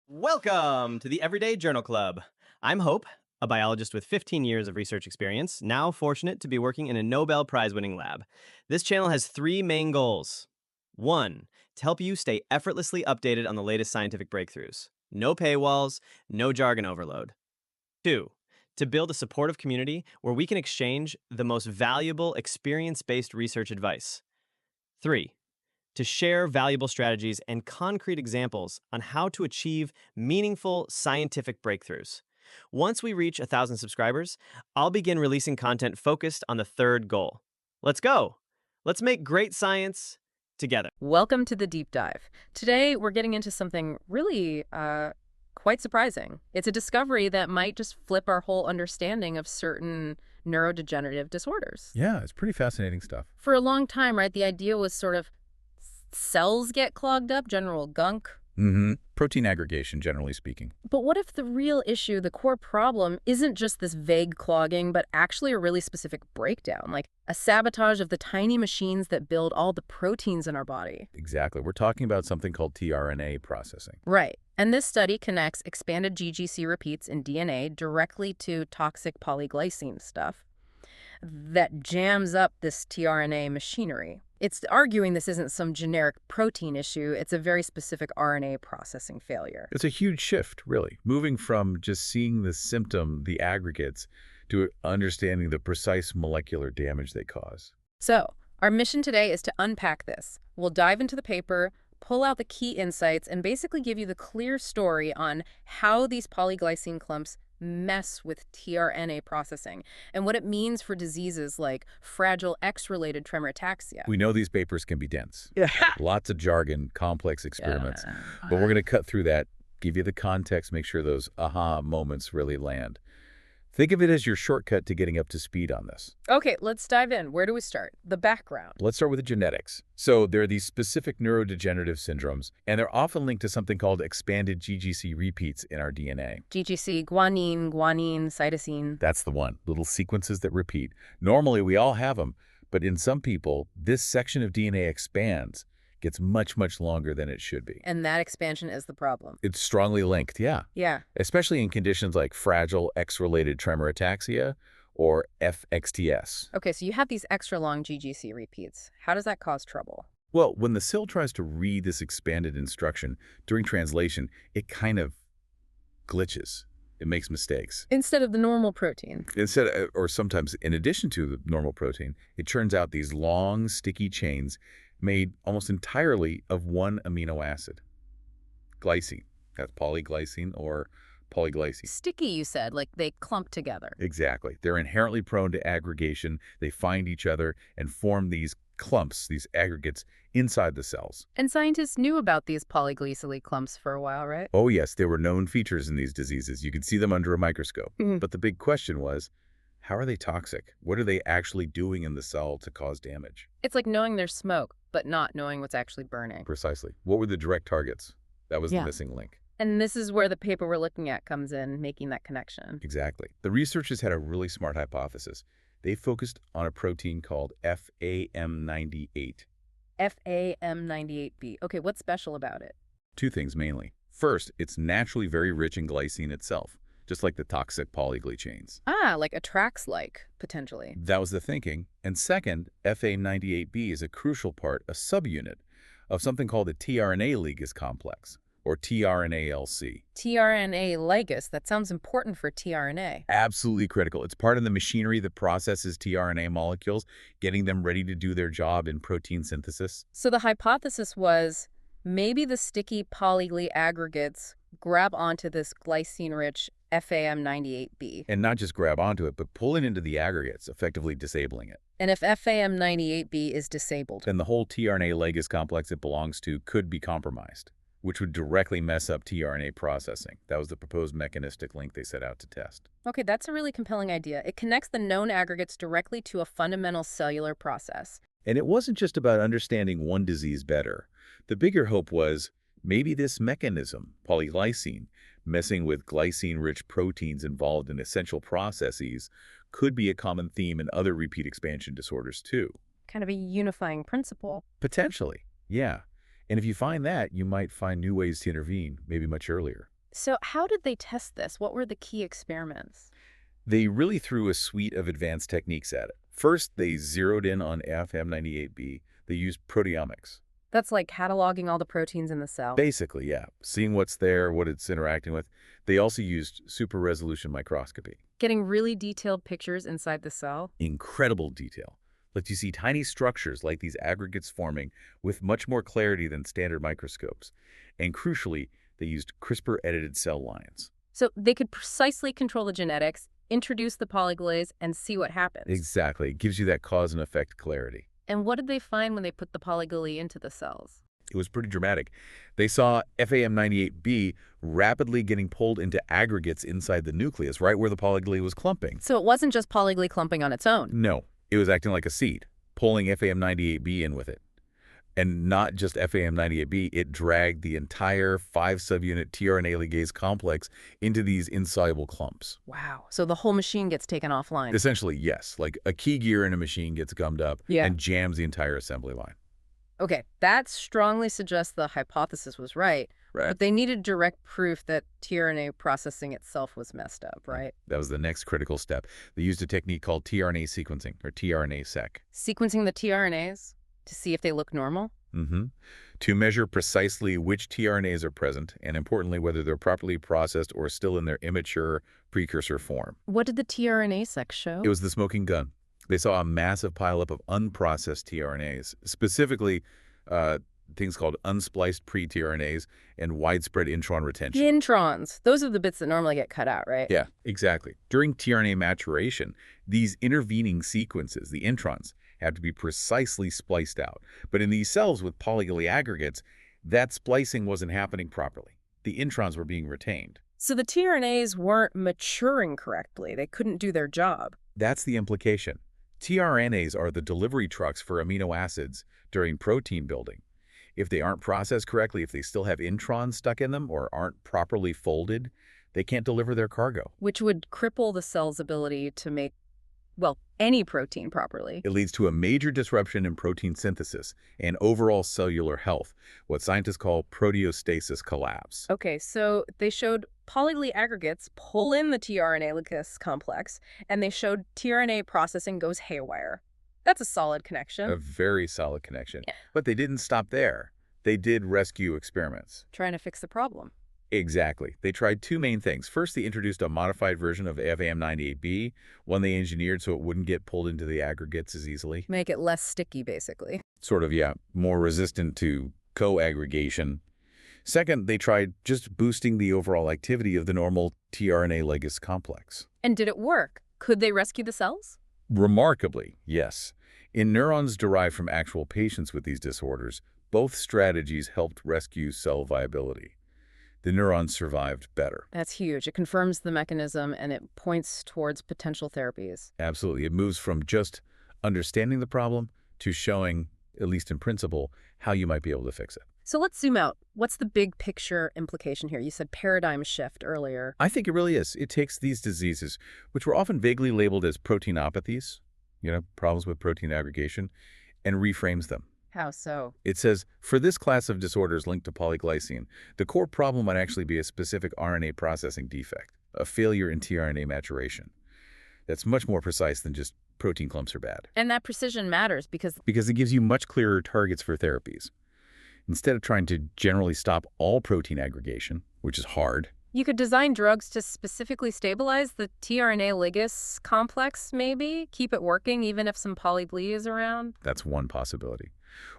Welcome to the Everyday Journal Club. I'm Hope, a biologist with 15 years of research experience, now fortunate to be working in a Nobel Prize winning lab. This channel has three main goals. One, to help you stay effortlessly updated on the latest scientific breakthroughs. No paywalls, no jargon overload. Two, to build a supportive community where we can exchange the most valuable experience based research advice. Three, to share valuable strategies and concrete examples on how to achieve meaningful scientific breakthroughs. Once we reach 1,000 subscribers, I'll begin releasing content focused on the third goal. Let's go! Let's make great science together. Welcome to the deep dive. Today, we're getting into something really quite surprising. It's a discovery that might just flip our whole understanding of certain neurodegenerative disorders. Yeah, it's pretty fascinating stuff. For a long time, right, the idea was sort of cells get clogged up, general gunk. Protein aggregation, generally speaking. But what if the real issue, the core problem, isn't just this vague clogging, but actually a really specific breakdown, like a sabotage of the tiny machines that build all the proteins in our body? Exactly. We're talking about something called tRNA processing. Right. And this study connects expanded GGC repeats in DNA directly to toxic polyglycine stuff that jams up this tRNA machinery. It's arguing this isn't some generic protein issue, it's a very specific RNA processing failure. It's a huge shift, really, moving from just seeing the symptom, the aggregates, to understanding the precise molecular damage they cause. So, our mission today is to unpack this. We'll dive into the paper, pull out the key insights, and basically give you the clear story on how these polyglycine clumps mess with tRNA processing and what it means for diseases like fragile X-related tremor ataxia. We know these papers can be dense. Yeah. Lots of jargon, complex experiments. But we're going to cut through that, give you the context, make sure those aha moments really land. Think of it as your shortcut to getting up to speed on this. Okay, let's dive in. Where do we start? The background. Let's start with the genetics. So there are these specific neurodegenerative syndromes, and they're often linked to something called expanded GGC repeats in our DNA. GGC, guanine, cytosine. That's the one, little sequences that repeat. Normally, we all have them, but in some people, this section of DNA expands, gets much, much longer than it should be. And that expansion is the problem. It's strongly linked, yeah. Yeah. Especially in conditions like fragile X-related tremor ataxia or FXTS. Okay, so you have these extra long GGC repeats. How does that cause trouble? Well, when the cell tries to read this expanded instruction during translation, it kind of glitches. It makes mistakes. Instead of the normal protein. Or sometimes in addition to the normal protein, it churns out these long, sticky chains made almost entirely of one amino acid, glycine. That's polyglycine or polyglycine. Sticky, you said, like they clump together. Exactly. They're inherently prone to aggregation. They find each other and form these clumps, these aggregates, inside the cells. And scientists knew about these polyglycine clumps for a while, right? Oh yes, there were known features in these diseases. You could see them under a microscope. But the big question was, how are they toxic? What are they actually doing in the cell to cause damage? It's like knowing there's smoke, but not knowing what's actually burning. Precisely. What were the direct targets? That was the missing link. And this is where the paper we're looking at comes in, making that connection. Exactly. The researchers had a really smart hypothesis. They focused on a protein called FAM98. FAM98B. Okay, what's special about it? Two things mainly. First, it's naturally very rich in glycine itself, just like the toxic polyGly chains. Like Atrax-like, potentially. That was the thinking. And second, FA98B is a crucial part, a subunit, of something called the tRNA-ligase complex, or tRNA-LC. tRNA-ligase, that sounds important for tRNA. Absolutely critical. It's part of the machinery that processes tRNA molecules, getting them ready to do their job in protein synthesis. So the hypothesis was maybe the sticky polyGly aggregates grab onto this glycine-rich FAM98B. And not just grab onto it, but pull it into the aggregates, effectively disabling it. And if FAM98B is disabled, then the whole tRNA-ligase complex it belongs to could be compromised, which would directly mess up tRNA processing. That was the proposed mechanistic link they set out to test. Okay, that's a really compelling idea. It connects the known aggregates directly to a fundamental cellular process. And it wasn't just about understanding one disease better. The bigger hope was maybe this mechanism, polyglycine, messing with glycine-rich proteins involved in essential processes, could be a common theme in other repeat expansion disorders too. Kind of a unifying principle. Potentially, yeah. And if you find that, you might find new ways to intervene, maybe much earlier. So how did they test this? What were the key experiments? They really threw a suite of advanced techniques at it. First, they zeroed in on FM98B. They used proteomics. That's like cataloging all the proteins in the cell. Basically, yeah, seeing what's there, what it's interacting with. They also used super-resolution microscopy. Getting really detailed pictures inside the cell. Incredible detail. Lets you see tiny structures like these aggregates forming with much more clarity than standard microscopes. And crucially, they used CRISPR-edited cell lines. So they could precisely control the genetics, introduce the polyglyes, and see what happens. Exactly. It gives you that cause and effect clarity. And what did they find when they put the polyGly into the cells? It was pretty dramatic. They saw FAM98B rapidly getting pulled into aggregates inside the nucleus, right where the polyGly was clumping. So it wasn't just polyGly clumping on its own. No, it was acting like a seed, pulling FAM98B in with it. And not just FAM98B, it dragged the entire 5-subunit tRNA-ligase complex into these insoluble clumps. Wow. So the whole machine gets taken offline. Essentially, yes. Like a key gear in a machine gets gummed up and jams the entire assembly line. Okay, that strongly suggests the hypothesis was right. Right. But they needed direct proof that tRNA processing itself was messed up, right? That was the next critical step. They used a technique called tRNA sequencing, or tRNA-seq. Sequencing the tRNAs to see if they look normal? To measure precisely which tRNAs are present, and importantly, whether they're properly processed or still in their immature precursor form. What did the tRNA-seq show? It was the smoking gun. They saw a massive pileup of unprocessed tRNAs, specifically things called unspliced pre-tRNAs and widespread intron retention. Introns. Those are the bits that normally get cut out, right? Yeah, exactly. During tRNA maturation, these intervening sequences, the introns, have to be precisely spliced out. But in these cells with polyGly aggregates, that splicing wasn't happening properly. The introns were being retained. So the tRNAs weren't maturing correctly. They couldn't do their job. That's the implication. tRNAs are the delivery trucks for amino acids during protein building. If they aren't processed correctly, if they still have introns stuck in them or aren't properly folded, they can't deliver their cargo. Which would cripple the cell's ability to make, well, any protein properly. It leads to a major disruption in protein synthesis and overall cellular health, what scientists call proteostasis collapse. Okay, so they showed polyGly aggregates pull in the tRNA-ligase complex, and they showed tRNA processing goes haywire. That's a solid connection. A very solid connection. Yeah. But they didn't stop there. They did rescue experiments. Trying to fix the problem. Exactly. They tried two main things. First, they introduced a modified version of FAM98B, one they engineered so it wouldn't get pulled into the aggregates as easily. Make it less sticky, basically. Sort of, yeah, more resistant to co-aggregation. Second, they tried just boosting the overall activity of the normal tRNA-ligase complex. And did it work? Could they rescue the cells? Remarkably, yes. In neurons derived from actual patients with these disorders, both strategies helped rescue cell viability. The neurons survived better. That's huge. It confirms the mechanism and it points towards potential therapies. Absolutely. It moves from just understanding the problem to showing, at least in principle, how you might be able to fix it. So let's zoom out. What's the big picture implication here? You said paradigm shift earlier. I think it really is. It takes these diseases, which were often vaguely labeled as proteinopathies, problems with protein aggregation, and reframes them. How so? It says, for this class of disorders linked to polyglycine, the core problem might actually be a specific RNA processing defect, a failure in tRNA maturation. That's much more precise than just protein clumps are bad. And that precision matters because it gives you much clearer targets for therapies. Instead of trying to generally stop all protein aggregation, which is hard, you could design drugs to specifically stabilize the tRNA-ligase complex, maybe? Keep it working even if some polyGly is around? That's one possibility.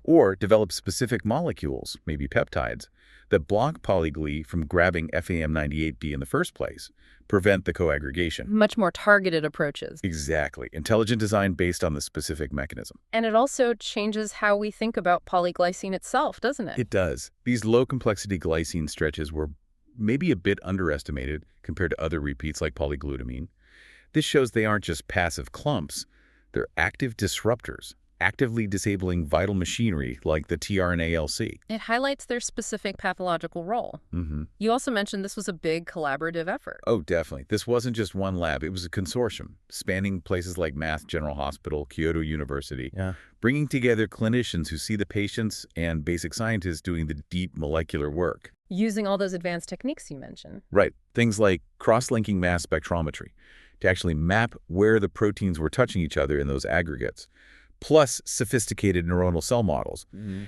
Or develop specific molecules, maybe peptides, that block polyGly from grabbing FAM98B in the first place, prevent the co-aggregation. Much more targeted approaches. Exactly. Intelligent design based on the specific mechanism. And it also changes how we think about polyglycine itself, doesn't it? It does. These low-complexity glycine stretches were maybe a bit underestimated compared to other repeats like polyglutamine. This shows they aren't just passive clumps. They're active disruptors, actively disabling vital machinery like the tRNA-LC. It highlights their specific pathological role. You also mentioned this was a big collaborative effort. Oh, definitely. This wasn't just one lab. It was a consortium spanning places like Mass General Hospital, Kyoto University, bringing together clinicians who see the patients and basic scientists doing the deep molecular work. Using all those advanced techniques you mentioned. Right. Things like cross-linking mass spectrometry to actually map where the proteins were touching each other in those aggregates, plus sophisticated neuronal cell models.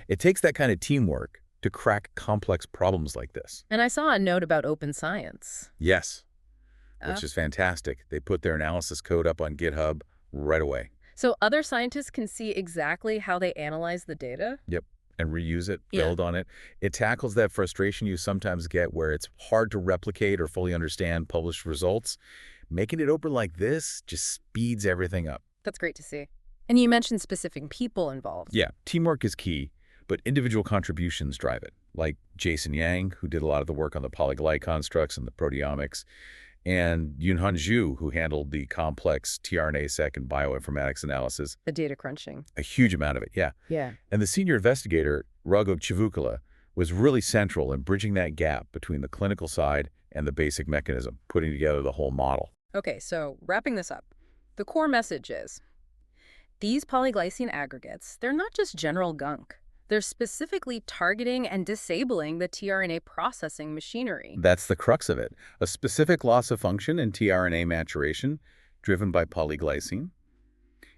It takes that kind of teamwork to crack complex problems like this. And I saw a note about open science. Yes, Uh, which is fantastic. They put their analysis code up on GitHub right away. so other scientists can see exactly how they analyze the data? Yep. And reuse it, Yeah. build on it. It tackles that frustration you sometimes get where it's hard to replicate or fully understand published results. Making it open like this just speeds everything up. That's great to see. And you mentioned specific people involved. Yeah, teamwork is key, but individual contributions drive it, like Jason Yang, who did a lot of the work on the polyGly constructs and the proteomics, and Yunhan Xu, who handled the complex tRNA-seq and bioinformatics analysis. The data crunching. A huge amount of it, yeah. Yeah. And the senior investigator, Raghu Chivukula, was really central in bridging that gap between the clinical side and the basic mechanism, putting together the whole model. Okay, so wrapping this up, the core message is these polyglycine aggregates, they're not just general gunk. They're specifically targeting and disabling the tRNA processing machinery. That's the crux of it. A specific loss of function in tRNA maturation driven by polyglycine.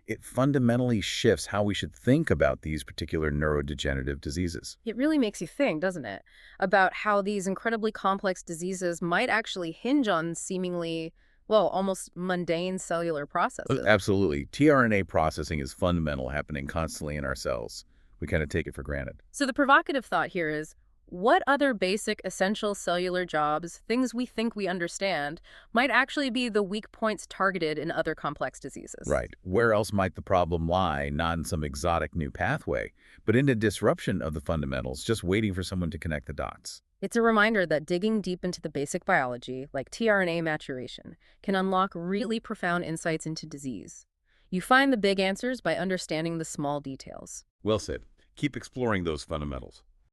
It fundamentally shifts how we should think about these particular neurodegenerative diseases. It really makes you think, doesn't it, about how these incredibly complex diseases might actually hinge on seemingly, well, almost mundane cellular processes. Absolutely. tRNA processing is fundamental, happening constantly in our cells. We kind of take it for granted. So the provocative thought here is, what other basic essential cellular jobs, things we think we understand, might actually be the weak points targeted in other complex diseases? Right. Where else might the problem lie? Not in some exotic new pathway, but in a disruption of the fundamentals, just waiting for someone to connect the dots. It's a reminder that digging deep into the basic biology, like tRNA maturation, can unlock really profound insights into disease. You find the big answers by understanding the small details. Well said. Keep exploring those fundamentals.